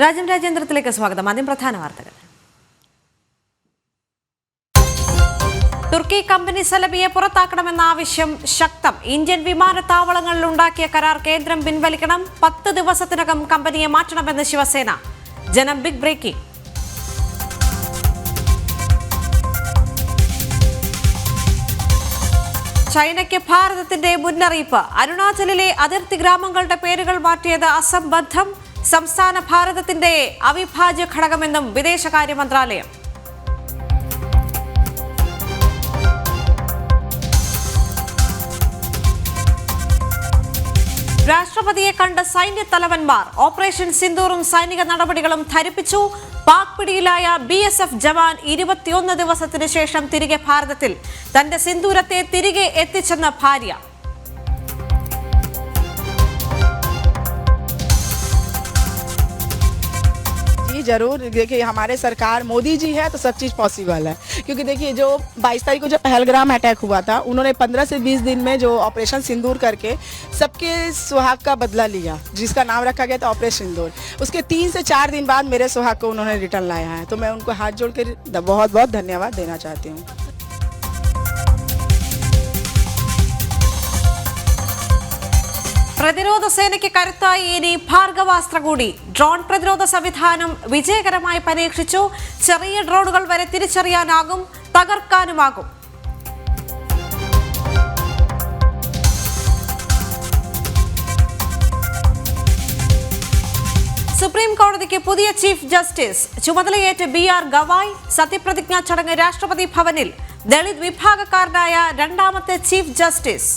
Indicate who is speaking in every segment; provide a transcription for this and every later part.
Speaker 1: രാജേന്ദ്രത്തിലേക്ക് സ്വാഗതം. ആദ്യം പ്രധാന വാർത്തകൾ. തുർക്കി കമ്പനി സെലബിയെ പുറത്താക്കണമെന്ന ആവശ്യം ശക്തം. ഇന്ത്യൻ വിമാനത്താവളങ്ങളിൽ ഉണ്ടാക്കിയ കരാർ കേന്ദ്രം പിൻവലിക്കണം. 10 ദിവസത്തിനകം കമ്പനിയെ മാറ്റണമെന്ന് ശിവസേന. ജനം ബിഗ് ബ്രേക്കിംഗ്. ചൈനയ്ക്ക് ഭാരതത്തിന്റെ മുന്നറിയിപ്പ്. അരുണാചലിലെ അതിർത്തി ഗ്രാമങ്ങളുടെ പേരുകൾ മാറ്റിയത് അസംബന്ധം. സംസ്ഥാന ഭാരതത്തിന്റെ അവിഭാജ്യ ഘടകമെന്നും വിദേശകാര്യ മന്ത്രാലയം. രാഷ്ട്രപതിയെ കണ്ട സൈന്യ തലവന്മാർ. ഓപ്പറേഷൻ സിന്ദൂറും സൈനിക നടപടികളും ധരിപ്പിച്ചു. പാക് പിടിയിലായ BSF ജവാൻ 21 ദിവസത്തിന് ശേഷം തിരികെ ഭാരതത്തിൽ. തന്റെ സിന്ദൂരത്തെ തിരികെ എത്തിച്ചെന്ന ഭാര്യ.
Speaker 2: जरूर देखिए, हमारे सरकार मोदी जी है तो सब चीज़ पॉसिबल है, क्योंकि देखिए जो 22 तारीख को जो पहलगाम अटैक हुआ था, उन्होंने 15 से 20 दिन में जो ऑपरेशन सिंदूर करके सबके सुहाग का बदला लिया, जिसका नाम रखा गया था ऑपरेशन सिंदूर। उसके 3 से 4 दिन बाद मेरे सुहाग को उन्होंने रिटर्न लाया है, तो मैं उनको हाथ जोड़ कर बहुत बहुत धन्यवाद देना चाहती हूँ।
Speaker 1: പ്രതിരോധ സേനയ്ക്ക് കരുത്തായി ഇനി ഭാർഗവാസ്ത്ര കൂടി. ഡ്രോൺ പ്രതിരോധ സംവിധാനം വിജയകരമായി പരീക്ഷിച്ചു. ചെറിയ ഡ്രോണുകൾ വരെ തിരിച്ചറിയാനാകും, തകർക്കാനുമാകും. സുപ്രീം കോടതിക്ക് പുതിയ ചീഫ് ജസ്റ്റിസ്. ചുമതലയേറ്റ് BR ഗവായ്. സത്യപ്രതിജ്ഞാ ചടങ്ങ് രാഷ്ട്രപതി ഭവനിൽ. ദളിത് വിഭാഗക്കാരനായ രണ്ടാമത്തെ ചീഫ് ജസ്റ്റിസ്.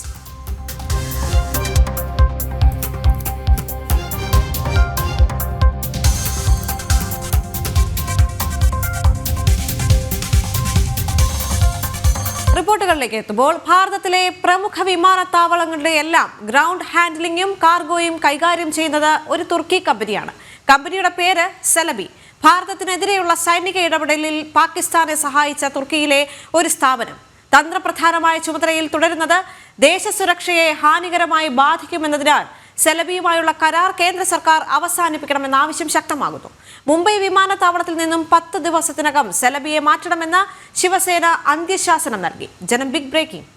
Speaker 1: റിപ്പോർട്ടുകളിലേക്ക് എത്തുമ്പോൾ, ഭാരതത്തിലെ പ്രമുഖ വിമാനത്താവളങ്ങളുടെ എല്ലാം ഗ്രൗണ്ട് ഹാൻഡ്ലിംഗും കാർഗോയും കൈകാര്യം ചെയ്യുന്നത് ഒരു തുർക്കി കമ്പനിയാണ്. കമ്പനിയുടെ പേര് സെലബി. ഭാരതത്തിനെതിരെയുള്ള സൈനിക ഇടപെടലിൽ പാകിസ്ഥാനെ സഹായിച്ച തുർക്കിയിലെ ഒരു സ്ഥാപനം. തന്ത്രപ്രധാനമായ ചുമതലയിൽ തുടരുന്നത് ദേശസുരക്ഷയെ ഹാനികരമായി ബാധിക്കുമെന്നതിനാൽ സെലബിയുമായുള്ള കരാർ കേന്ദ്ര സർക്കാർ അവസാനിപ്പിക്കണമെന്ന ആവശ്യം ശക്തമാകുന്നു. മുംബൈ വിമാനത്താവളത്തിൽ നിന്നും 10 ദിവസത്തിനകം സെലബിയെ മാറ്റണമെന്ന ശിവസേന അന്ത്യശാസനം നൽകി. ജനം ബിഗ് ബ്രേക്കിംഗ്.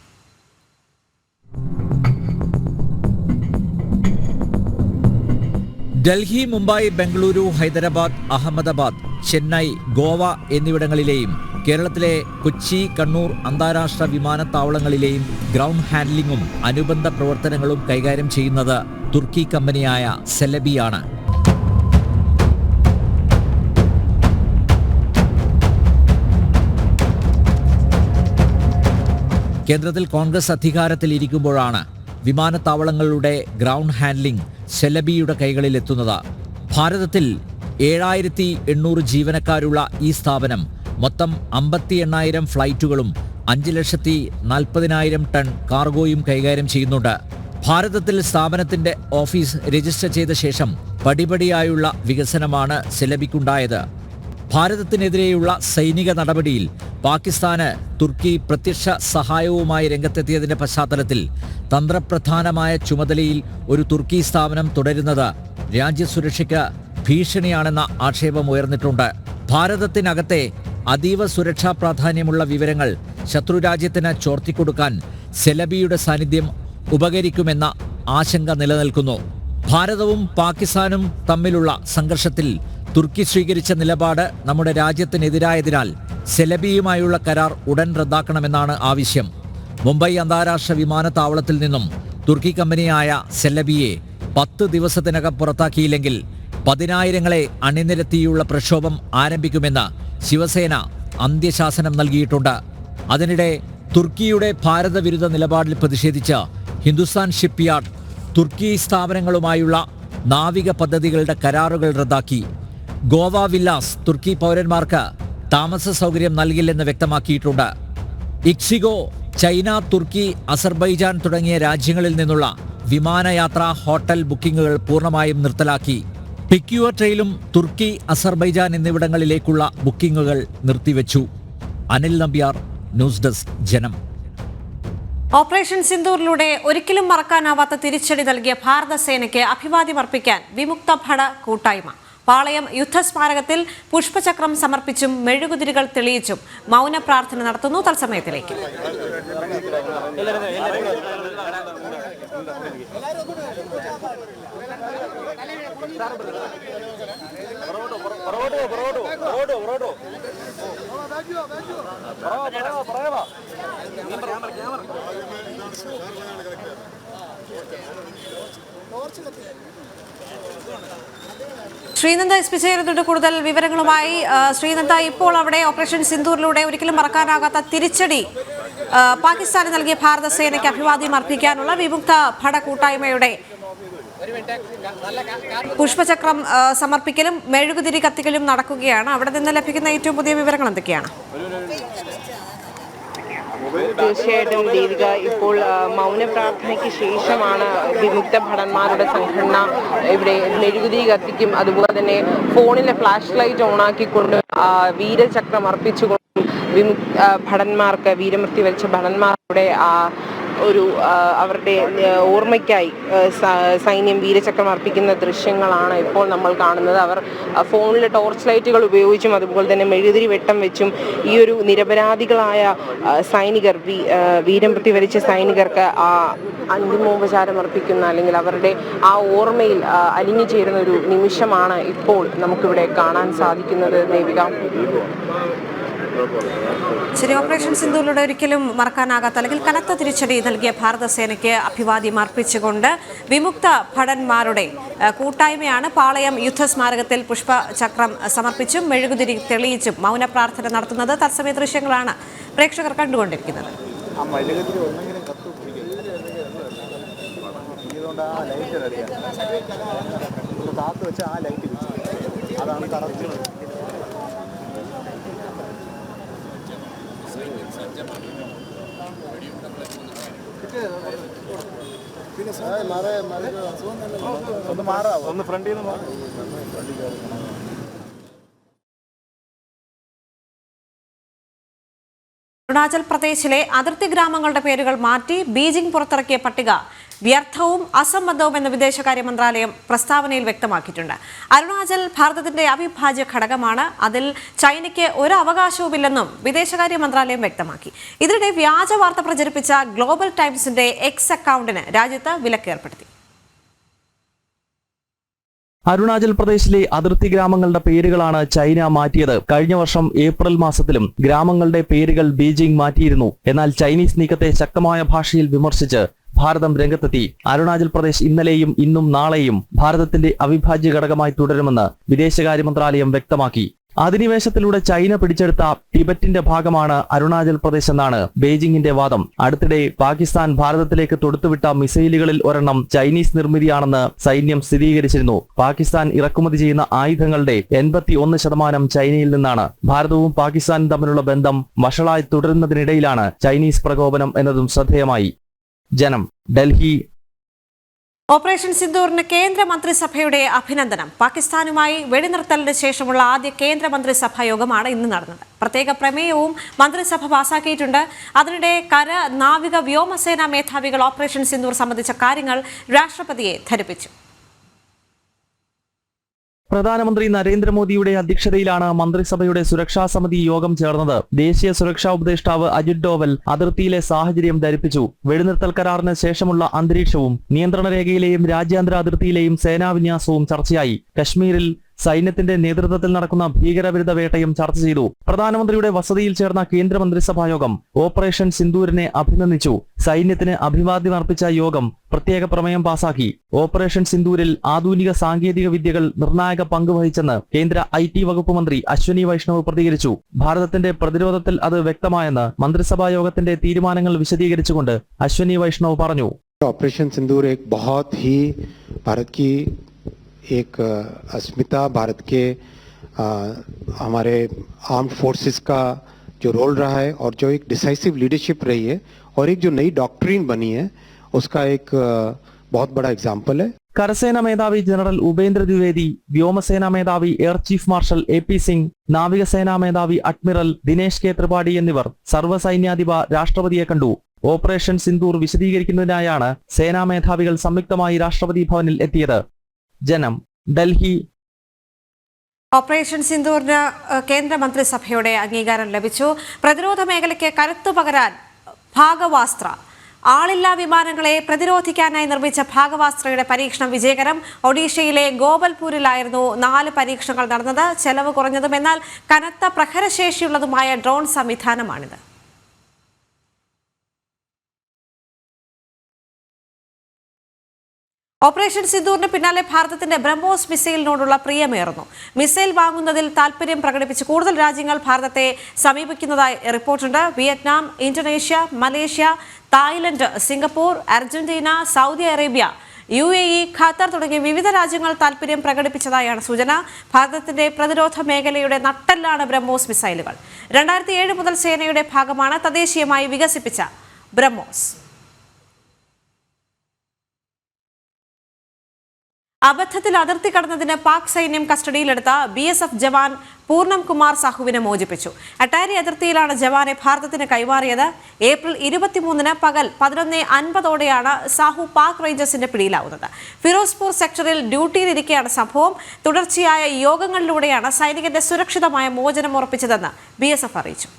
Speaker 3: ഡൽഹി, മുംബൈ, ബംഗളൂരു, ഹൈദരാബാദ്, അഹമ്മദാബാദ്, ചെന്നൈ, ഗോവ എന്നിവിടങ്ങളിലെയും കേരളത്തിലെ കൊച്ചി, കണ്ണൂർ അന്താരാഷ്ട്ര വിമാനത്താവളങ്ങളിലെയും ഗ്രൗണ്ട് ഹാൻഡ്ലിംഗും അനുബന്ധ പ്രവർത്തനങ്ങളും കൈകാര്യം ചെയ്യുന്നത് തുർക്കി കമ്പനിയായ സെലബിയാണ്. കേന്ദ്രത്തിൽ കോൺഗ്രസ് അധികാരത്തിലിരിക്കുമ്പോഴാണ് വിമാനത്താവളങ്ങളുടെ ഗ്രൗണ്ട് ഹാൻഡ്ലിംഗ് സെലബിയുടെ കൈകളിലെത്തുന്നത്. ഭാരതത്തിൽ 7800 ജീവനക്കാരുള്ള ഈ സ്ഥാപനം മൊത്തം 58,000 ഫ്ലൈറ്റുകളും 5,40,000 ടൺ കാർഗോയും കൈകാര്യം ചെയ്യുന്നുണ്ട്. ഭാരതത്തിൽ സ്ഥാപനത്തിന്റെ ഓഫീസ് രജിസ്റ്റർ ചെയ്ത ശേഷം പടിപടിയായുള്ള വികസനമാണ് സെലബിക്കുണ്ടായത്. ഭാരതത്തിനെതിരെയുള്ള സൈനിക നടപടിയിൽ പാകിസ്ഥാന് തുർക്കി പ്രത്യക്ഷ സഹായവുമായി രംഗത്തെത്തിയതിന്റെ പശ്ചാത്തലത്തിൽ തന്ത്രപ്രധാനമായ ചുമതലയിൽ ഒരു തുർക്കി സ്ഥാപനം തുടരുന്നത് രാജ്യസുരക്ഷയ്ക്ക് ഭീഷണിയാണെന്ന ആക്ഷേപം ഉയർന്നിട്ടുണ്ട്. ഭാരതത്തിനകത്തെ അതീവ സുരക്ഷാ പ്രാധാന്യമുള്ള വിവരങ്ങൾ ശത്രുരാജ്യത്തിന് ചോർത്തിക്കൊടുക്കാൻ സെലബിയുടെ സാന്നിധ്യം ഉപകരിക്കുമെന്ന ആശങ്ക നിലനിൽക്കുന്നു. ഭാരതവും പാകിസ്ഥാനും തമ്മിലുള്ള സംഘർഷത്തിൽ തുർക്കി സ്വീകരിച്ച നിലപാട് നമ്മുടെ രാജ്യത്തിനെതിരായതിനാൽ സെലബിയുമായുള്ള കരാർ ഉടൻ റദ്ദാക്കണമെന്നാണ് ആവശ്യം. മുംബൈ അന്താരാഷ്ട്ര വിമാനത്താവളത്തിൽ നിന്നും തുർക്കി കമ്പനിയായ സെലബിയെ 10 ദിവസത്തിനകം പുറത്താക്കിയില്ലെങ്കിൽ 10,000ങ്ങളെ അണിനിരത്തിയുള്ള പ്രക്ഷോഭം ആരംഭിക്കുമെന്ന് ശിവസേന അന്ത്യശാസനം നൽകിയിട്ടുണ്ട്. അതിനിടെ തുർക്കിയുടെ ഭാരതവിരുദ്ധ നിലപാടിൽ പ്രതിഷേധിച്ച് ഹിന്ദുസ്ഥാൻ ഷിപ്പ്യാർഡ് തുർക്കി സ്ഥാപനങ്ങളുമായുള്ള നാവിക പദ്ധതികളുടെ കരാറുകൾ റദ്ദാക്കി. ഗോവ വില്ലാസ് തുർക്കി പൗരന്മാർക്ക് താമസ സൗകര്യം നൽകില്ലെന്ന് വ്യക്തമാക്കിയിട്ടുണ്ട്. ഇക്സിഗോ, ചൈന, തുർക്കി, അസർബൈജാൻ തുടങ്ങിയ രാജ്യങ്ങളിൽ നിന്നുള്ള വിമാനയാത്രാ ഹോട്ടൽ ബുക്കിംഗുകൾ പൂർണ്ണമായും നിർത്തലാക്കി. പിക്യുവ ട്രെയിലും തുർക്കി, അസർബൈജാൻ എന്നിവിടങ്ങളിലേക്കുള്ള ബുക്കിംഗുകൾ നിർത്തിവെച്ചു. അനിൽ നമ്പ്യാർ, ന്യൂസ് ഡെസ്ക്, ജനം.
Speaker 1: ഓപ്പറേഷൻ സിന്ദൂറിലൂടെ ഒരിക്കലും മറക്കാനാവാത്ത തിരിച്ചടി നൽകിയ ഭാരത സേനയ്ക്ക് അഭിവാദ്യമർപ്പിക്കാൻ വിമുക്ത ഭട കൂട്ടായ്മ. പാളയം യുദ്ധസ്മാരകത്തിൽ പുഷ്പചക്രം സമർപ്പിച്ചും മെഴുകുതിരികൾ തെളിയിച്ചും മൗന പ്രാർത്ഥന നടത്തുന്നു. തത്സമയത്തിലേക്ക് ശ്രീനന്ദ എസ് പി ചേരുന്നുണ്ട് കൂടുതൽ വിവരങ്ങളുമായി. ശ്രീനന്ദ, ഇപ്പോൾ അവിടെ ഓപ്പറേഷൻ സിന്ദൂറിലൂടെ ഒരിക്കലും മറക്കാനാകാത്ത തിരിച്ചടി പാകിസ്ഥാന് നൽകിയ ഭാരത സേനയ്ക്ക് അഭിവാദ്യം അർപ്പിക്കാനുള്ള വിമുക്ത ഭട കൂട്ടായ്മയുടെ പുഷ്പചക്രം സമർപ്പിക്കലും മെഴുകുതിരി കത്തിക്കലും നടക്കുകയാണ്. അവിടെ നിന്ന് ലഭിക്കുന്ന ഏറ്റവും പുതിയ വിവരങ്ങൾ എന്തൊക്കെയാണ്?
Speaker 4: തീർച്ചയായിട്ടും ദീപിക, ഇപ്പോൾ മൗന പ്രാർത്ഥനയ്ക്ക് ശേഷമാണ് വിമുക്ത ഭടന്മാരുടെ സംഘടന ഇവിടെ മെഴുകുതിരി കത്തിക്കും, അതുപോലെ തന്നെ ഫോണിലെ ഫ്ലാഷ് ലൈറ്റ് ഓണാക്കിക്കൊണ്ട് വീരചക്രം അർപ്പിച്ചുകൊണ്ടും ഭടന്മാർക്ക് വീരമൃത്യു വരിച്ച ഭടന്മാരുടെ ഒരു അവരുടെ ഓർമ്മയ്ക്കായി സൈന്യം വീരചക്രം അർപ്പിക്കുന്ന ദൃശ്യങ്ങളാണ് ഇപ്പോൾ നമ്മൾ കാണുന്നത്. അവർ ഫോണിലെ ടോർച്ച് ലൈറ്റുകൾ ഉപയോഗിച്ചും അതുപോലെ തന്നെ മെഴുകുതിരി വെട്ടം വെച്ചും ഈ ഒരു നിരപരാധികളായ സൈനികർ വീരമൃത്യു വരിച്ച സൈനികർക്ക് അന്തിമോപചാരം അർപ്പിക്കുന്ന അല്ലെങ്കിൽ അവരുടെ ആ ഓർമ്മയിൽ അലിഞ്ഞു ചേരുന്ന ഒരു നിമിഷമാണ് ഇപ്പോൾ നമുക്കിവിടെ കാണാൻ സാധിക്കുന്നത്. ദേവിക,
Speaker 1: ശരി, ഓപ്പറേഷൻ സിന്ദൂറിലൂടെ ഒരിക്കലും മറക്കാനാകാത്ത അല്ലെങ്കിൽ കനത്ത തിരിച്ചടി നൽകിയ ഭാരത സേനയ്ക്ക് അഭിവാദ്യം അർപ്പിച്ചുകൊണ്ട് വിമുക്ത ഭടന്മാരുടെ കൂട്ടായ്മയാണ് പാളയം യുദ്ധസ്മാരകത്തിൽ പുഷ്പചക്രം സമർപ്പിച്ചും മെഴുകുതിരി തെളിയിച്ചും മൗന പ്രാർത്ഥന നടത്തുന്നത്. തത്സമയ ദൃശ്യങ്ങളാണ് പ്രേക്ഷകർ കണ്ടുകൊണ്ടിരിക്കുന്നത്. അരുണാചൽ പ്രദേശിലെ അതിർത്തി ഗ്രാമങ്ങളുടെ പേരുകൾ മാറ്റി ബീജിംഗ് പുറത്തിറക്കിയ പട്ടിക വ്യർത്ഥവും അസംബന്ധവും എന്ന് വിദേശകാര്യ മന്ത്രാലയം പ്രസ്താവനയിൽ വ്യക്തമാക്കിയിട്ടുണ്ട്. അരുണാചൽ ഭാരതത്തിന്റെ അവിഭാജ്യ ഘടകമാണ്, അതിൽ ചൈനയ്ക്ക് ഒരു അവകാശവുമില്ലെന്നും വിദേശകാര്യ മന്ത്രാലയം വ്യക്തമാക്കി. ഇതിനിടെ വ്യാജ വാർത്ത പ്രചരിപ്പിച്ച ഗ്ലോബൽ ടൈംസിന്റെ എക്സ് അക്കൗണ്ടിന് രാജ്യത്ത് വിലക്കേർപ്പെടുത്തി.
Speaker 5: അരുണാചൽ പ്രദേശിലെ അതിർത്തി ഗ്രാമങ്ങളുടെ പേരുകളാണ് ചൈന മാറ്റിയത്. കഴിഞ്ഞ വർഷം ഏപ്രിൽ മാസത്തിലും ഗ്രാമങ്ങളുടെ പേരുകൾ ബീജിംഗ് മാറ്റിയിരുന്നു. എന്നാൽ ചൈനീസ് നീക്കത്തെ ശക്തമായ ഭാഷയിൽ വിമർശിച്ച് ഭാരതം രംഗത്തെത്തി. അരുണാചൽ പ്രദേശ് ഇന്നലെയും ഇന്നും നാളെയും ഭാരതത്തിന്റെ അവിഭാജ്യ ഘടകമായി തുടരുമെന്ന് വിദേശകാര്യ മന്ത്രാലയം വ്യക്തമാക്കി. അധിനിവേശത്തിലൂടെ ചൈന പിടിച്ചെടുത്ത ടിബറ്റിന്റെ ഭാഗമാണ് അരുണാചൽ പ്രദേശ് എന്നാണ് ബെയ്ജിംഗിന്റെ വാദം. അടുത്തിടെ പാകിസ്ഥാൻ ഭാരതത്തിലേക്ക് തൊടുത്തുവിട്ട മിസൈലുകളിൽ ഒരെണ്ണം ചൈനീസ് നിർമ്മിതിയാണെന്ന് സൈന്യം സ്ഥിരീകരിച്ചിരുന്നു. പാകിസ്ഥാൻ ഇറക്കുമതി ചെയ്യുന്ന ആയുധങ്ങളുടെ 81% ചൈനയിൽ നിന്നാണ്. ഭാരതവും പാകിസ്ഥാനും തമ്മിലുള്ള ബന്ധം വഷളായി തുടരുന്നതിനിടയിലാണ് ചൈനീസ് പ്രകോപനം എന്നതും ശ്രദ്ധേയമായി. ജനം, ഡൽഹി.
Speaker 1: ഓപ്പറേഷൻ സിന്ദൂറിന് കേന്ദ്ര മന്ത്രിസഭയുടെ അഭിനന്ദനം. പാകിസ്ഥാനുമായി വെടിനിർത്തലിന് ശേഷമുള്ള ആദ്യ കേന്ദ്ര മന്ത്രിസഭാ യോഗമാണ് ഇന്ന് നടന്നത്. പ്രത്യേക പ്രമേയവും മന്ത്രിസഭ പാസാക്കിയിട്ടുണ്ട്. അതിനിടെ കര, നാവിക, വ്യോമസേനാ മേധാവികൾ ഓപ്പറേഷൻ സിന്ദൂർ സംബന്ധിച്ച കാര്യങ്ങൾ രാഷ്ട്രപതിയെ ധരിപ്പിച്ചു.
Speaker 5: പ്രധാനമന്ത്രി നരേന്ദ്രമോദിയുടെ അധ്യക്ഷതയിലാണ് മന്ത്രിസഭയുടെ സുരക്ഷാ സമിതി യോഗം ചേർന്നത്. ദേശീയ സുരക്ഷാ ഉപദേഷ്ടാവ് അജിത് ഡോവൽ അതിർത്തിയിലെ സാഹചര്യം ധരിപ്പിച്ചു. വെടിനിർത്തൽ കരാറിന് ശേഷമുള്ള അന്തരീക്ഷവും നിയന്ത്രണ രേഖയിലെയും രാജ്യാന്തര അതിർത്തിയിലെയും സേനാവിന്യാസവും ചർച്ചയായി. കശ്മീരിൽ സൈന്യത്തിന്റെ നേതൃത്വത്തിൽ നടക്കുന്ന ഭീകരവിരുദ്ധ വേട്ടയും ചർച്ച ചെയ്തു. പ്രധാനമന്ത്രിയുടെ വസതിയിൽ ചേർന്ന കേന്ദ്രമന്ത്രിസഭാ യോഗം ഓപ്പറേഷൻ സിന്ദൂരിനെ അഭിനന്ദിച്ചു. സൈന്യത്തിന് അഭിവാദ്യം അർപ്പിച്ച യോഗം പ്രത്യേക പ്രമേയം പാസാക്കി. ഓപ്പറേഷൻ സിന്ദൂരിൽ ആധുനിക സാങ്കേതിക വിദ്യകൾ നിർണായക പങ്കുവഹിച്ചെന്ന് കേന്ദ്ര IT വകുപ്പ് മന്ത്രി അശ്വനി വൈഷ്ണവ് പ്രതികരിച്ചു. ഭാരതത്തിന്റെ പ്രതിരോധത്തിൽ അത് വ്യക്തമായെന്ന് മന്ത്രിസഭാ യോഗത്തിന്റെ തീരുമാനങ്ങൾ വിശദീകരിച്ചുകൊണ്ട് അശ്വനി വൈഷ്ണവ് പറഞ്ഞു.
Speaker 6: ऑपरेशन सिंदूर एक बहुत ही भारत की एक अस्मिता, भारत के हमारे आर्म्ड फोर्सेस का जो रोल रहा है और जो एक डिसाइसिव लीडरशिप रही है और एक जो नई डॉक्ट्रिन बनी है उसका एक बहुत बड़ा एग्जाम्पल है.
Speaker 5: കരസേനാ മേധാവി ജനറൽ ഉപേന്ദ്ര ദ്വിവേദി, വ്യോമസേനാ മേധാവി air chief marshal AP Singh, നാവികസേനാ മേധാവി അഡ്മിറൽ ദിനേശ് കെ ത്രിപാഠി എന്നിവർ സർവ്വസൈന്യാധിപ രാഷ്ട്രപതിയെ കണ്ടു. ഓപ്പറേഷൻ സിന്ദൂർ വിശദീകരിക്കുന്നതിനായാണ് സേനാ മേധാവികൾ സംയുക്തമായി രാഷ്ട്രപതി ഭവനിൽ എത്തിയത്. ജനം, ഡൽഹി.
Speaker 1: ഓപ്പറേഷൻ സിന്ദൂറിന് കേന്ദ്രമന്ത്രിസഭയുടെ അംഗീകാരം ലഭിച്ചു. പ്രതിരോധ മേഖലയ്ക്ക് കരുത്തു പകരാൻ ഭാഗവാസ്ത്ര ആളില്ലാ വിമാനങ്ങളെ പ്രതിരോധിക്കാനായി നിർമ്മിച്ച ഭാഗവാസ്ത്രയുടെ പരീക്ഷണം വിജയകരം. ഒഡീഷയിലെ ഗോപൽപൂരിലായിരുന്നു 4 പരീക്ഷണങ്ങൾ നടന്നത്. ചെലവ് കുറഞ്ഞതും എന്നാൽ കനത്ത പ്രഹരശേഷിയുള്ളതുമായ ഡ്രോൺ സംവിധാനമാണിത്. ഓപ്പറേഷൻ സിന്ദൂറിന് പിന്നാലെ ഭാരതത്തിന്റെ ബ്രഹ്മോസ് മിസൈലിനോടുള്ള പ്രിയമേറുന്നു. മിസൈൽ വാങ്ങുന്നതിൽ താൽപര്യം പ്രകടിപ്പിച്ച് കൂടുതൽ രാജ്യങ്ങൾ ഭാരതത്തെ സമീപിക്കുന്നതായി റിപ്പോർട്ടുണ്ട്. Vietnam, Indonesia, Malaysia, Thailand, Singapore, Argentina, Saudi Arabia, UAE, Qatar തുടങ്ങിയ വിവിധ രാജ്യങ്ങൾ താൽപര്യം പ്രകടിപ്പിച്ചതായാണ് സൂചന. ഭാരതത്തിന്റെ പ്രതിരോധ മേഖലയുടെ നട്ടെല്ലാണ് ബ്രഹ്മോസ് മിസൈലുകൾ. 2007 മുതൽ സേനയുടെ ഭാഗമാണ് തദ്ദേശീയമായി വികസിപ്പിച്ച ബ്രഹ്മോസ്. അബദ്ധത്തിൽ അതിർത്തി കടന്നതിന് പാക് സൈന്യം കസ്റ്റഡിയിലെടുത്ത BSF ജവാൻ പൂർണം കുമാർ സാഹുവിനെ മോചിപ്പിച്ചു. അട്ടാരി അതിർത്തിയിലാണ് ജവാനെ ഭാരതത്തിന് കൈമാറിയത്. ഏപ്രിൽ 23-ന് പകൽ 11:50ഓടെയാണ് സാഹു പാക് റേഞ്ചേഴ്സിന്റെ പിടിയിലാവുന്നത്. ഫിറോസ്പൂർ സെക്ടറിൽ ഡ്യൂട്ടിയിലിരിക്കെയാണ് സംഭവം. തുടർച്ചയായ യോഗങ്ങളിലൂടെയാണ് സൈനികന്റെ സുരക്ഷിതമായ മോചനം ഉറപ്പിച്ചതെന്ന് BSF അറിയിച്ചു.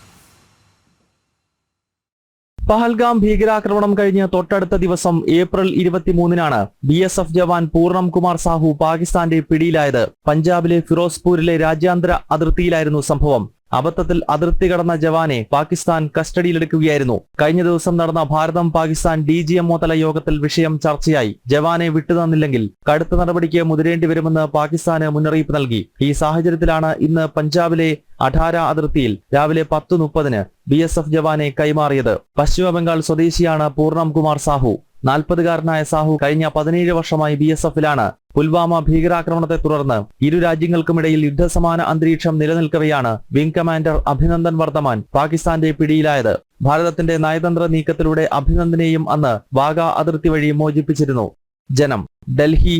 Speaker 5: പഹൽഗാം ഭീകരാക്രമണം കഴിഞ്ഞ് തൊട്ടടുത്ത ദിവസം ഏപ്രിൽ 23-നാണ് BSF ജവാൻ പൂർണം കുമാർ സാഹു പാകിസ്ഥാന്റെ പിടിയിലായത്. പഞ്ചാബിലെ ഫിറോസ്പൂരിലെ രാജ്യാന്തര അതിർത്തിയിലായിരുന്നു സംഭവം. അബദ്ധത്തിൽ അതിർത്തി കടന്ന ജവാനെ പാകിസ്ഥാൻ കസ്റ്റഡിയിലെടുക്കുകയായിരുന്നു. കഴിഞ്ഞ ദിവസം നടന്ന ഭാരതം പാകിസ്ഥാൻ DGMO തല യോഗത്തിൽ വിഷയം ചർച്ചയായി. ജവാനെ വിട്ടുതന്നില്ലെങ്കിൽ കടുത്ത നടപടിക്ക് മുതിരേണ്ടി വരുമെന്ന് പാകിസ്ഥാന് മുന്നറിയിപ്പ് നൽകി. ഈ സാഹചര്യത്തിലാണ് ഇന്ന് പഞ്ചാബിലെ അഠാര അതിർത്തിയിൽ രാവിലെ 10:30-ന് BSF ജവാനെ കൈമാറിയത്. പശ്ചിമബംഗാൾ സ്വദേശിയാണ് പൂർണം കുമാർ സാഹു. 40-കാരനായ സാഹു കഴിഞ്ഞ 17 വർഷമായി BSF-ലാണ്. പുൽവാമ ഭീകരാക്രമണത്തെ തുടർന്ന് ഇരു രാജ്യങ്ങൾക്കുമിടയിൽ യുദ്ധസമാന അന്തരീക്ഷം നിലനിൽക്കവെയാണ് വിംഗ് കമാൻഡർ അഭിനന്ദൻ വർദ്ധമാൻ പാകിസ്ഥാന്റെ പിടിയിലായത്. ഭാരതത്തിന്റെ നയതന്ത്ര നീക്കത്തിലൂടെ അഭിനന്ദനെയും അന്ന് വാഗ അതിർത്തി വഴി മോചിപ്പിച്ചിരുന്നു. ജനം, ഡൽഹി.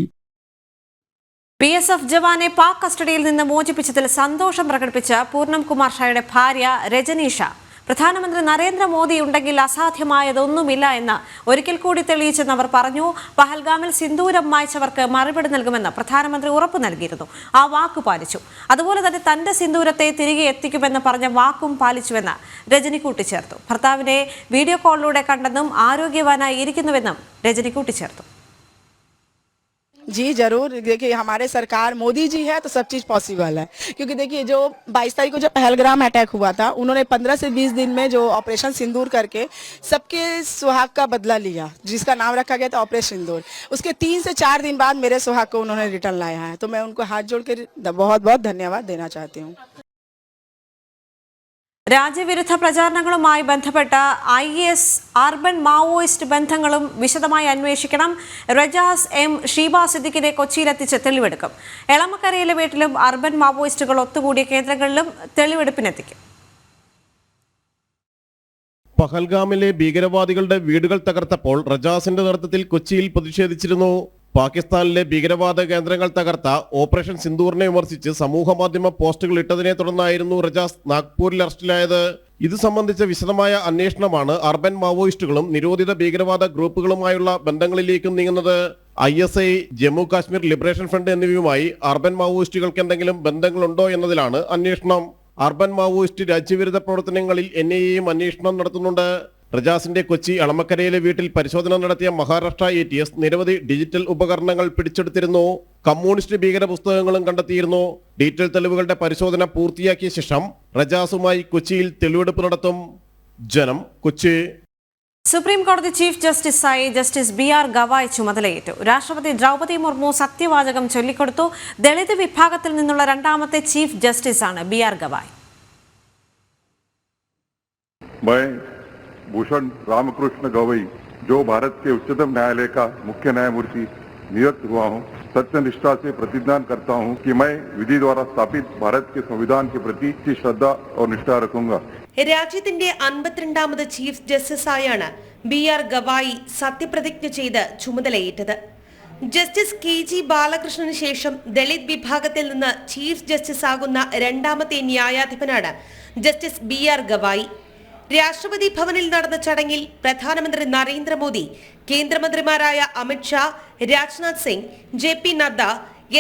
Speaker 1: BSF ജവാനെ പാക് കസ്റ്റഡിയിൽ നിന്ന് മോചിപ്പിച്ചതിൽ സന്തോഷം പ്രകടിപ്പിച്ച പൂർണം കുമാർ ഷായുടെ ഭാര്യ രജനീഷ പ്രധാനമന്ത്രി നരേന്ദ്രമോദി ഉണ്ടെങ്കിൽ അസാധ്യമായതൊന്നുമില്ല എന്ന് ഒരിക്കൽ കൂടി തെളിയിച്ചെന്ന് അവർ പറഞ്ഞു. പഹൽഗാമിൽ സിന്ദൂരം മായ്ച്ചവർക്ക് മറുപടി നൽകുമെന്ന് പ്രധാനമന്ത്രി ഉറപ്പു നൽകിയിരുന്നു. ആ വാക്കു പാലിച്ചു. അതുപോലെ തന്നെ തന്റെ സിന്ദൂരത്തെ തിരികെ എത്തിക്കുമെന്ന് പറഞ്ഞ വാക്കും പാലിച്ചുവെന്ന് രജനി കൂട്ടിച്ചേർത്തു. ഭർത്താവിനെ വീഡിയോ കോളിലൂടെ കണ്ടെന്നും ആരോഗ്യവാനായി ഇരിക്കുന്നുവെന്നും രജനി കൂട്ടിച്ചേർത്തു.
Speaker 2: जी जरूर, देखिए हमारे सरकार मोदी जी है तो सब चीज़ पॉसिबल है, क्योंकि देखिए जो 22 तारीख को जो पहलगाम अटैक हुआ था, उन्होंने 15 से 20 दिन में जो ऑपरेशन सिंदूर करके सबके सुहाग का बदला लिया, जिसका नाम रखा गया था ऑपरेशन सिंदूर. उसके 3 से 4 दिन बाद मेरे सुहाग को उन्होंने रिटर्न लाया है, तो मैं उनको हाथ जोड़ के बहुत बहुत धन्यवाद देना चाहती हूँ.
Speaker 1: രാജ്യവിരുദ്ധ പ്രചാരണങ്ങളുമായി ബന്ധപ്പെട്ട IS അർബൻ മാവോയിസ്റ്റ് ബന്ധങ്ങളും വിശദമായി അന്വേഷിക്കണം. റജാസ് M ഷീബ സിദ്ദിഖിനെ കൊച്ചിയിലെത്തിച്ച് തെളിവെടുക്കും. എളമക്കരയിലെ വീട്ടിലും അർബൻ മാവോയിസ്റ്റുകൾ ഒത്തുകൂടിയ കേന്ദ്രങ്ങളിലും തെളിവെടുപ്പിനെത്തിക്കും.
Speaker 7: പഹൽഗാമിലെ ഭീകരവാദികളുടെ വീടുകൾ തകർത്തപ്പോൾ റജാസിന്റെ നേതൃത്വത്തിൽ കൊച്ചിയിൽ പ്രതിഷേധിച്ചിരുന്നു. പാകിസ്ഥാനിലെ ഭീകരവാദ കേന്ദ്രങ്ങൾ തകർത്ത ഓപ്പറേഷൻ സിന്ദൂറിനെ വിമർശിച്ച് സമൂഹമാധ്യമ പോസ്റ്റുകൾ ഇട്ടതിനെ തുടർന്നായിരുന്നു റജാസ് നാഗ്പൂരിൽ അറസ്റ്റിലായത്. ഇത് സംബന്ധിച്ച വിശദമായ അന്വേഷണമാണ് അർബൻ മാവോയിസ്റ്റുകളും നിരോധിത ഭീകരവാദ ഗ്രൂപ്പുകളുമായുള്ള ബന്ധങ്ങളിലേക്കും നീങ്ങുന്നത്. ISI, Jammu Kashmir liberation front എന്നിവയുമായി അർബൻ മാവോയിസ്റ്റുകൾക്ക് എന്തെങ്കിലും ബന്ധങ്ങളുണ്ടോ എന്നതിലാണ് അന്വേഷണം. അർബൻ മാവോയിസ്റ്റ് രാജ്യവിരുദ്ധ പ്രവർത്തനങ്ങളിൽ NIAയും അന്വേഷണം നടത്തുന്നുണ്ട്. റജാസിന്റെ കൊച്ചി അളമക്കരയിലെ വീട്ടിൽ പരിശോധന നടത്തിയ മഹാരാഷ്ട്ര ATS നിരവധി ഡിജിറ്റൽ ഉപകരണങ്ങൾ പിടിച്ചെടുത്തിരുന്നു. കമ്മ്യൂണിസ്റ്റ് ഭീകര പുസ്തകങ്ങളും കണ്ടെത്തിയിരുന്നു. ഡീറ്റെയിൽ തെളിവുകളുടെ പരിശോധന പൂർത്തിയാക്കിയ ശേഷം റജാസുമായി കൊച്ചിയിൽ തെളിവെടുപ്പ് നടത്തും. ജനം, കൊച്ചി.
Speaker 1: സുപ്രീം കോടതി ചീഫ് ജസ്റ്റിസായി ജസ്റ്റിസ് BR ഗവായ് ചുമതലയേറ്റു. രാഷ്ട്രപതി ദ്രൗപദി മുർമു സത്യവാചകം ചൊല്ലിക്കൊടുത്തു. ദളിത് വിഭാഗത്തിൽ നിന്നുള്ള രണ്ടാമത്തെ ചീഫ് ജസ്റ്റിസാണ് BR ഗവായ്.
Speaker 8: भूषण रामकृष्ण गवई, जो भारत के उच्चतम न्यायालय का मुख्य न्यायमूर्ति नियुक्त हुआ हूँ, सत्यनिष्ठा से प्रतिज्ञा करता हूँ कि मैं विधि द्वारा स्थापित भारत के संविधान के प्रति श्रद्धा और निष्ठा रखूंगा.
Speaker 9: രാജ്യത്തിന്റെ 52ാമത് ചീഫ് ജസ്റ്റിസായാണ് BR ഗവായി സത്യപ്രതിജ്ഞ ചെയ്ത് ചുമതലയേറ്റത്. ജസ്റ്റിസ് KG ബാലകൃഷ്ണന് ശേഷം ദളിത് വിഭാഗത്തിൽ നിന്ന് ചീഫ് ജസ്റ്റിസ് ആകുന്ന രണ്ടാമത്തെ ന്യായാധിപനാണ് ജസ്റ്റിസ് BR ഗവായി. രാഷ്ട്രപതി ഭവനിൽ നടന്ന ചടങ്ങിൽ പ്രധാനമന്ത്രി നരേന്ദ്രമോദി, കേന്ദ്രമന്ത്രിമാരായ Amit Shah, Rajnath Singh, JP Nadda,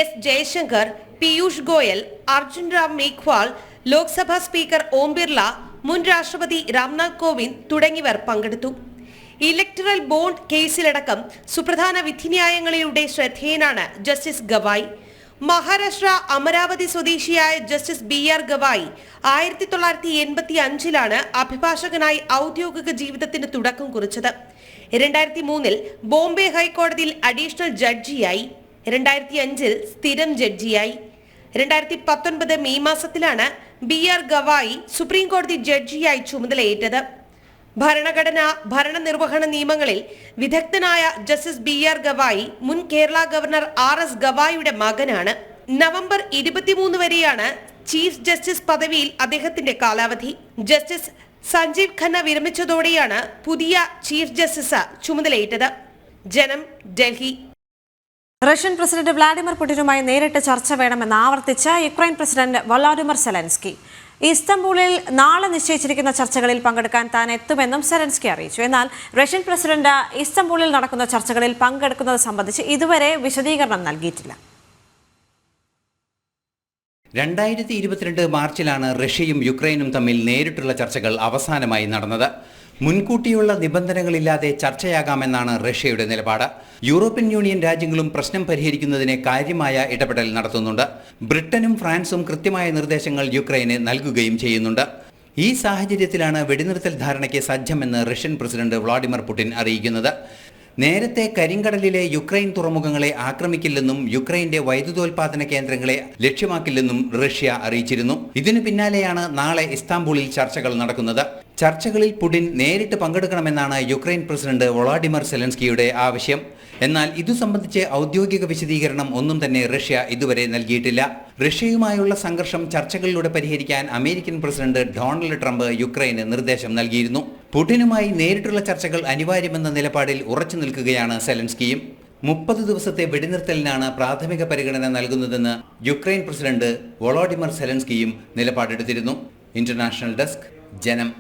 Speaker 9: S Jaishankar, Piyush Goyal, Arjun Ram Meghwal, Lok Sabha speaker Om Birla, മുൻ രാഷ്ട്രപതി രാംനാഥ് കോവിന്ദ് തുടങ്ങിയവർ പങ്കെടുത്തു. ഇലക്ടറൽ ബോണ്ട് കേസിലടക്കം സുപ്രധാന വിധിന്യായങ്ങളിലൂടെ ശ്രദ്ധേയനാണ് ജസ്റ്റിസ് ഗവായി. മഹാരാഷ്ട്ര അമരാവതി സ്വദേശിയായ ജസ്റ്റിസ് BR ഗവായി 1985 അഭിഭാഷകനായി ഔദ്യോഗിക ജീവിതത്തിന് തുടക്കം കുറിച്ചത്. 2003 ബോംബെ ഹൈക്കോടതിയിൽ അഡീഷണൽ ജഡ്ജിയായി. 2005 സ്ഥിരം ജഡ്ജിയായി. 2019 മെയ് മാസത്തിലാണ് BR ഗവായി സുപ്രീം കോടതി ജഡ്ജിയായി ചുമതലയേറ്റത്. ഭരണഘടന, ഭരണനിർവഹണ നിയമങ്ങളിൽ വിദഗ്ധനായ ജസ്റ്റിസ് BR ഗവായി മുൻ കേരള ഗവർണർ RS ഗവായിയുടെ മകനാണ്. നവംബർ 23 വരെയാണ് ചീഫ് ജസ്റ്റിസ് പദവിയിൽ അദ്ദേഹത്തിന്റെ കാലാവധി. ജസ്റ്റിസ് സഞ്ജീവ് ഖന്ന വിരമിച്ചതോടെയാണ് പുതിയ ചീഫ് ജസ്റ്റിസ് ചുമതലയേറ്റത്. Janam, Delhi.
Speaker 1: Russian president Vladimir പുടിനുമായി നേരിട്ട് ചർച്ച വേണമെന്ന് ആവർത്തിച്ച യുക്രൈൻ പ്രസിഡന്റ് വൊളോഡിമിർ സെലൻസ്കി. ഇസ്തംബൂളിൽ നാളെ നിശ്ചയിച്ചിരിക്കുന്ന ചർച്ചകളിൽ പങ്കെടുക്കാൻ താൻ എത്തുമെന്നും സെലൻസ്കി അറിയിച്ചു. എന്നാൽ റഷ്യൻ പ്രസിഡന്റ് ഇസ്തംബൂളിൽ നടക്കുന്ന ചർച്ചകളിൽ പങ്കെടുക്കുന്നത് സംബന്ധിച്ച് ഇതുവരെ വിശദീകരണം നൽകിയിട്ടില്ല.
Speaker 10: 2022 മാർച്ചിലാണ് റഷ്യയും യുക്രൈനും തമ്മിൽ നേരിട്ടുള്ള ചർച്ചകൾ അവസാനമായി നടന്നത്. മുൻകൂട്ടിയുള്ള നിബന്ധനകളില്ലാതെ ചർച്ചയാകാമെന്നാണ് റഷ്യയുടെ നിലപാട്. യൂറോപ്യൻ യൂണിയൻ രാജ്യങ്ങളും പ്രശ്നം പരിഹരിക്കുന്നതിന് കാര്യമായ ഇടപെടൽ നടത്തുന്നുണ്ട്. ബ്രിട്ടനും ഫ്രാൻസും കൃത്യമായ നിർദ്ദേശങ്ങൾ യുക്രൈന് നൽകുകയും ചെയ്യുന്നുണ്ട്. ഈ സാഹചര്യത്തിലാണ് വെടിനിർത്തൽ ധാരണയ്ക്ക് സജ്ജമെന്ന് റഷ്യൻ പ്രസിഡന്റ് വ്ളാഡിമിർ പുടിൻ അറിയിക്കുന്നത്. നേരത്തെ കരിങ്കടലിലെ യുക്രൈൻ തുറമുഖങ്ങളെ ആക്രമിക്കില്ലെന്നും യുക്രൈന്റെ വൈദ്യുതോൽപാദന കേന്ദ്രങ്ങളെ ലക്ഷ്യമാക്കില്ലെന്നും റഷ്യ അറിയിച്ചിരുന്നു. ഇതിനു പിന്നാലെയാണ് നാളെ ഇസ്താംബൂളിൽ ചർച്ചകൾ നടക്കുന്നത്. ചർച്ചകളിൽ പുടിൻ നേരിട്ട് പങ്കെടുക്കണമെന്നാണ് യുക്രൈൻ പ്രസിഡന്റ് വൊളോഡിമിർ സെലൻസ്കിയുടെ ആവശ്യം. എന്നാൽ ഇതു സംബന്ധിച്ച് ഔദ്യോഗിക വിശദീകരണം ഒന്നും തന്നെ റഷ്യ ഇതുവരെ നൽകിയിട്ടില്ല. റഷ്യയുമായുള്ള സംഘർഷം ചർച്ചകളിലൂടെ പരിഹരിക്കാൻ അമേരിക്കൻ പ്രസിഡന്റ് ഡൊണാൾഡ് ട്രംപ് യുക്രൈന് നിർദ്ദേശം നൽകിയിരുന്നു. പുടിനുമായി നേരിട്ടുള്ള ചർച്ചകൾ അനിവാര്യമെന്ന നിലപാടിൽ ഉറച്ചു നിൽക്കുകയാണ് സെലൻസ്കിയും. 30 ദിവസത്തെ വെടിനിർത്തലിനാണ് പ്രാഥമിക പരിഗണന നൽകുന്നതെന്ന് യുക്രൈൻ പ്രസിഡന്റ് വൊളോഡിമിർ സെലൻസ്കിയും നിലപാടെടുത്തിരുന്നു. International desk, Janam.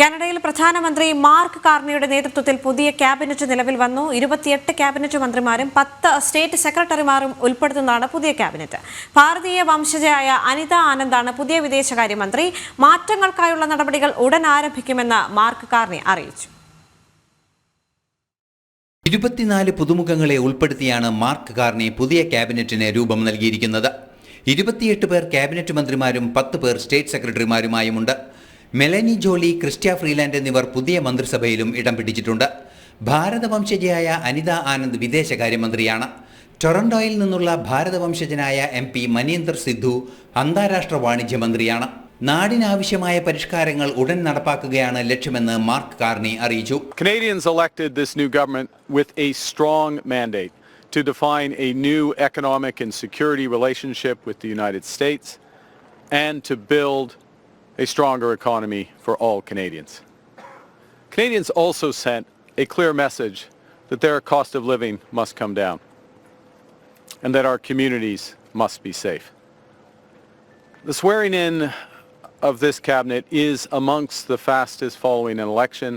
Speaker 1: കാനഡയിൽ പ്രധാനമന്ത്രി മാർക്ക് കാർണിയുടെ നേതൃത്വത്തിൽ പുതിയ ക്യാബിനറ്റ് നിലവിൽ വന്നു. 28 ക്യാബിനറ്റ് മന്ത്രിമാരും 10 സ്റ്റേറ്റ് സെക്രട്ടറിമാരും ഉൾപ്പെടുത്തുന്നതാണ് പുതിയ ക്യാബിനറ്റ്. ഭാരതീയ വംശജയായ അനിത ആനന്ദാണ് പുതിയ വിദേശകാര്യമന്ത്രി. മാറ്റങ്ങൾക്കായുള്ള നടപടികൾ ഉടൻ ആരംഭിക്കുമെന്ന് മാർക്ക് കാർണി അറിയിച്ചു.
Speaker 10: 24 പുതുമുഖങ്ങളെ ഉൾപ്പെടുത്തിയാണ് മാർക്ക് കാർണി പുതിയ ക്യാബിനറ്റിന് രൂപം നൽകിയിരിക്കുന്നത്. 28 പേർ ക്യാബിനറ്റ് മന്ത്രിമാരും 10 പേർ സ്റ്റേറ്റ് സെക്രട്ടറിമാരുമായുമുണ്ട്. മെലനി ജോളി, ക്രിസ്റ്റ്യ ഫ്രീലാൻഡ് എന്നിവർ പുതിയ മന്ത്രിസഭയിലും ഇടം പിടിച്ചിട്ടുണ്ട്. ഭാരതവംശജയായ അനിത ആനന്ദ് വിദേശകാര്യമന്ത്രിയാണ്. ടൊറന്റോയിൽ നിന്നുള്ള ഭാരതവംശജനായ MP മനീന്ദർ സിദ്ധു അന്താരാഷ്ട്ര വാണിജ്യ മന്ത്രിയാണ്. നാടിനാവശ്യമായ പരിഷ്കാരങ്ങൾ ഉടൻ നടപ്പാക്കുകയാണ് ലക്ഷ്യമെന്ന് മാർക്ക് കാർണി അറിയിച്ചു.
Speaker 11: Canadians elected this new government with a strong mandate to define a new economic and security relationship with the United States and to build a stronger economy for all Canadians. Canadians also sent a clear message that their cost of living must come down and that our communities must be safe. The swearing in of this cabinet is amongst the fastest following an election,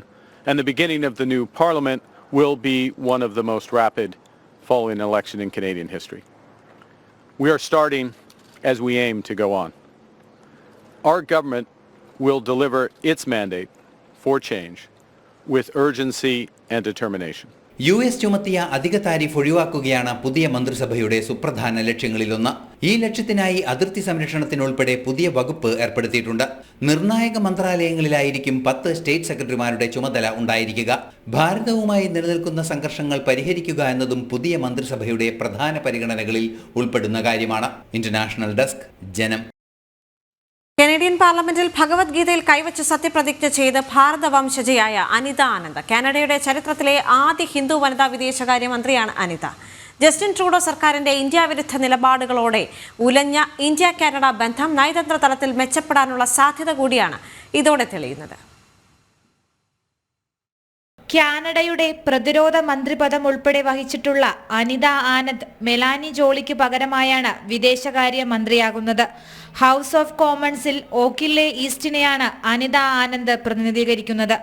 Speaker 11: and the beginning of the new parliament will be one of the most rapid following an election in Canadian history. We are starting as we aim to go on. Our government will deliver its mandate for change with urgency and determination.
Speaker 10: US ചുമത്തിയ അധിക tariff ഒഴിവാക്കുകയാണ് പുതിയ മന്ത്രിസഭയുടെ സുപ്രധാന ലക്ഷ്യങ്ങളിലൊന്ന്. ഈ ലക്ഷ്യത്തിനായി അതിർത്തി സംരക്ഷണത്തിനുൾപ്പെടെ പുതിയ വകുപ്പ് ഏർപ്പെടുത്തിയിട്ടുണ്ട്. നിർണായക മന്ത്രാലയങ്ങളിലായിരിക്കും 10 സ്റ്റേറ്റ് സെക്രട്ടറിമാരുടെ ചുമതല ഉണ്ടായിരിക്കുക. ഭാരതവുമായി നിലനിൽക്കുന്ന സംഘർഷങ്ങൾ പരിഹരിക്കുക എന്നതും പുതിയ മന്ത്രിസഭയുടെ പ്രധാന പരിഗണനകളിൽ ഉൾപ്പെടുന്ന കാര്യമാണ്. ഇന്റർനാഷണൽ ഡെസ്ക്, ജനം.
Speaker 1: കനേഡിയൻ പാർലമെന്റിൽ ഭഗവത്ഗീതയിൽ കൈവച്ച് സത്യപ്രതിജ്ഞ ചെയ്ത് ഭാരത വംശജയായ അനിത ആനന്ദ്. കാനഡയുടെ ചരിത്രത്തിലെ ആദ്യ ഹിന്ദു വനിതാ വിദേശകാര്യമന്ത്രിയാണ് അനിത. ജസ്റ്റിൻ ട്രൂഡോ സർക്കാരിന്റെ ഇന്ത്യ വിരുദ്ധ നിലപാടുകളോടെ ഉലഞ്ഞ ഇന്ത്യ കാനഡ ബന്ധം നയതന്ത്ര തലത്തിൽ മെച്ചപ്പെടാനുള്ള സാധ്യത കൂടിയാണ് ഇതോടെ തെളിയുന്നത്.
Speaker 12: കാനഡയുടെ പ്രതിരോധ മന്ത്രിപദം ഉൾപ്പെടെ വഹിച്ചിട്ടുള്ള അനിത ആനന്ദ് മെലാനി ജോളിക്ക് പകരമായാണ് വിദേശകാര്യ മന്ത്രിയാകുന്നത്. ഹൗസ് ഓഫ് കോമൺസിൽ ഓക്കില്ലെ ഈസ്റ്റിനെയാണ് അനിത ആനന്ദ് പ്രതിനിധീകരിക്കുന്നത്.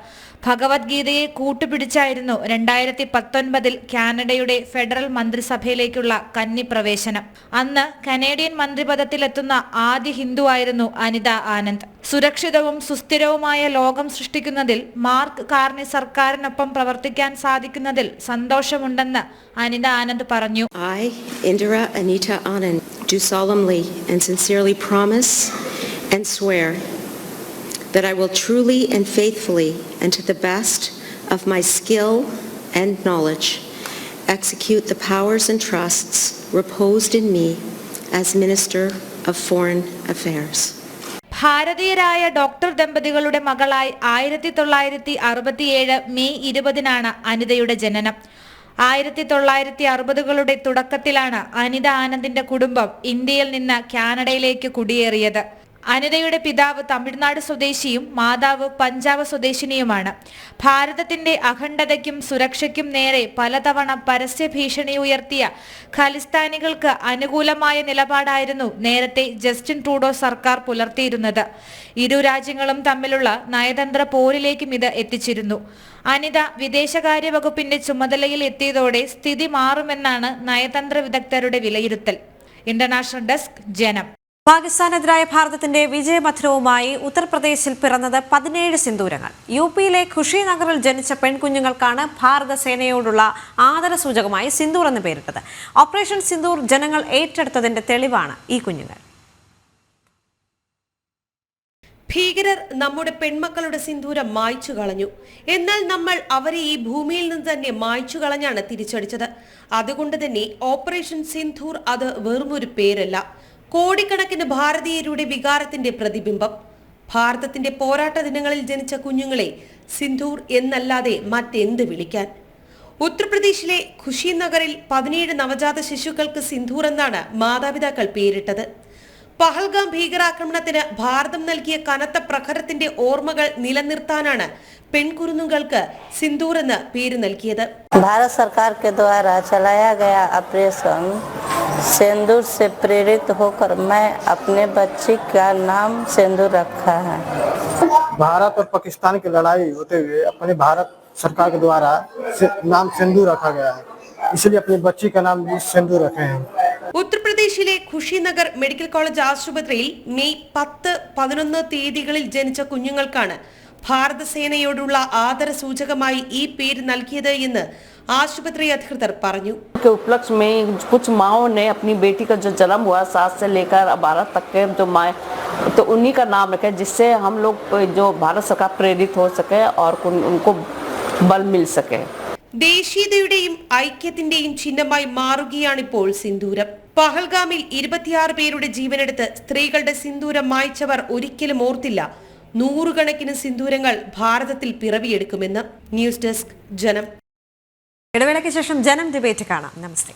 Speaker 12: ഭഗവത്ഗീതയെ കൂട്ടുപിടിച്ചായിരുന്നു 2019 കാനഡയുടെ ഫെഡറൽ മന്ത്രിസഭയിലേക്കുള്ള കന്നി പ്രവേശനം. അന്ന് കനേഡിയൻ മന്ത്രിപദത്തിലെത്തുന്ന ആദ്യ ഹിന്ദുവായിരുന്നു അനിത ആനന്ദ്. സുരക്ഷിതവും സുസ്ഥിരവുമായ ലോകം സൃഷ്ടിക്കുന്നതിൽ മാർക്ക് കാർണി സർക്കാരിനൊപ്പം പ്രവർത്തിക്കാൻ സാധിക്കുന്നതിൽ സന്തോഷമുണ്ടെന്ന് അനിത ആനന്ദ് പറഞ്ഞു.
Speaker 13: I, Indira Anita Anand, do solemnly and sincerely promise and swear that I will truly and faithfully and to the best of my skill and knowledge execute the powers and trusts reposed in me as Minister of Foreign Affairs.
Speaker 12: ഭാരതീയരായ doctor ദമ്പതികളുടെ മകളായി 1967 May 20 അനിതയുടെ ജനനം. 1960കളുടെ തുടക്കത്തിലാണ് അനിത ആനന്ദിന്റെ കുടുംബം ഇന്ത്യയിൽ നിന്ന് കാനഡയിലേക്ക് കുടിയേറിയത്. അനിതയുടെ പിതാവ് തമിഴ്നാട് സ്വദേശിയും മാതാവ് പഞ്ചാബ് സ്വദേശിനിയുമാണ്. ഭാരതത്തിന്റെ അഖണ്ഡതയ്ക്കും സുരക്ഷയ്ക്കും നേരെ പലതവണ പരസ്യ ഭീഷണി ഉയർത്തിയ ഖലിസ്ഥാനികൾക്ക് അനുകൂലമായ നിലപാടായിരുന്നു നേരത്തെ ജസ്റ്റിൻ ട്രൂഡോ സർക്കാർ പുലർത്തിയിരുന്നത്. ഇരു രാജ്യങ്ങളും തമ്മിലുള്ള നയതന്ത്ര പോരിലേക്കും ഇത് എത്തിച്ചിരുന്നു. അനിത വിദേശകാര്യ വകുപ്പിന്റെ ചുമതലയിൽ എത്തിയതോടെ സ്ഥിതി മാറുമെന്നാണ് നയതന്ത്ര വിദഗ്ധരുടെ വിലയിരുത്തൽ. ഇന്റർനാഷണൽ ഡെസ്ക്, ജനം.
Speaker 1: പാകിസ്ഥാനെതിരായ ഭാരതത്തിന്റെ വിജയമധുരവുമായി ഉത്തർപ്രദേശിൽ പിറന്നത് 17 സിന്ദൂരങ്ങൾ. യുപിയിലെ ഖുഷിനഗറിൽ ജനിച്ച പെൺകുഞ്ഞുങ്ങൾക്കാണ് ഭാരത സേനയോടുള്ള ആദരസൂചകമായി സിന്ദൂർ എന്ന് പേരിട്ടത്. ഓപ്പറേഷൻ സിന്ദൂർ ജനങ്ങൾ ഏറ്റെടുത്തതിന്റെ തെളിവാണ് ഈ കുഞ്ഞുങ്ങൾ.
Speaker 9: ഭീകരർ നമ്മുടെ പെൺമക്കളുടെ സിന്ദൂരം മായ്ച്ചു കളഞ്ഞു. എന്നാൽ നമ്മൾ അവരെ ഈ ഭൂമിയിൽ നിന്ന് തന്നെ മായ്ച്ചു കളഞ്ഞാണ് തിരിച്ചടിച്ചത്. അതുകൊണ്ട് തന്നെ ഓപ്പറേഷൻ സിന്ദൂർ അത് വെറുമൊരു പേരല്ല, കോടിക്കണക്കിന് ഭാരതീയരുടെ വികാരത്തിന്റെ പ്രതിബിംബം. ഭാരതത്തിന്റെ പോരാട്ട ദിനങ്ങളിൽ ജനിച്ച കുഞ്ഞുങ്ങളെ സിന്ദൂർ എന്നല്ലാതെ മറ്റെന്ത് വിളിക്കാൻ? ഉത്തർപ്രദേശിലെ ഖുഷിനഗറിൽ 17 നവജാത ശിശുക്കൾക്ക് സിന്ദൂർ എന്നാണ് മാതാപിതാക്കൾ പേരിട്ടത്. പഹൽഗാം ഭീകരാക്രമണത്തിന് ഭാരതം നൽകിയ കനത്ത പ്രഹരത്തിന്റെ ഓർമ്മകൾ നിലനിർത്താനാണ് പെൺകുരുന്നുകൾക്ക് സിന്ദൂർ എന്ന് പേര് നൽകിയത്.
Speaker 14: भारत सरकार के द्वारा चलाया गया ऑपरेशन सिंदूर से प्रेरित होकर मैं अपने बच्ची का नाम सिंदूर रखा है.
Speaker 15: भारत और पाकिस्तान की लड़ाई होते हुए अपने भारत सरकार के द्वारा नाम सिंदूर रखा गया है, इसलिए अपनी बच्ची का नाम भी सिंदूर रखे हैं.
Speaker 9: ഉത്തർപ്രദേശിലെ ഖുഷിനഗർ മെഡിക്കൽ കോളേജ് ആശുപത്രിയിൽ മെയ് 10, 11 തീയതികളിൽ ജനിച്ച കുഞ്ഞുങ്ങൾക്കാണ് ഭാരത സേനയോടുള്ള ആദര സൂചകമായി ഈ പേര് നൽകിയത് എന്ന് आशुपत्रि अधिकृतर പറഞ്ഞു.
Speaker 14: के उपलक्ष्य में कुछ माओं ने अपनी बेटी का जो जन्म हुआ 7 से लेकर 12 तक के जो माँ तो उन्हीं का नाम रखे, जिससे हम लोग जो भारत सरकार प्रेरित हो सके और उनको बल मिल सके.
Speaker 9: ദേശീയതയുടെയും ഐക്യത്തിന്റെയും ചിഹ്നമായി മാറുകയാണിപ്പോൾ സിന്ദൂരം. പഹൽഗാമിൽ 26 പേരുടെ ജീവനെടുത്ത് സ്ത്രീകളുടെ സിന്ദൂരം മായ്ച്ചവർ ഒരിക്കലും ഓർത്തില്ല നൂറുകണക്കിന് സിന്ദൂരങ്ങൾ ഭാരതത്തിൽ പിറവിയെടുക്കുമെന്ന്. ന്യൂസ് ഡെസ്ക്, ജനം.
Speaker 1: ഇടവേളയ്ക്ക് ശേഷം ജനം ഡിബേറ്റ് കാണാം. നമസ്തേ.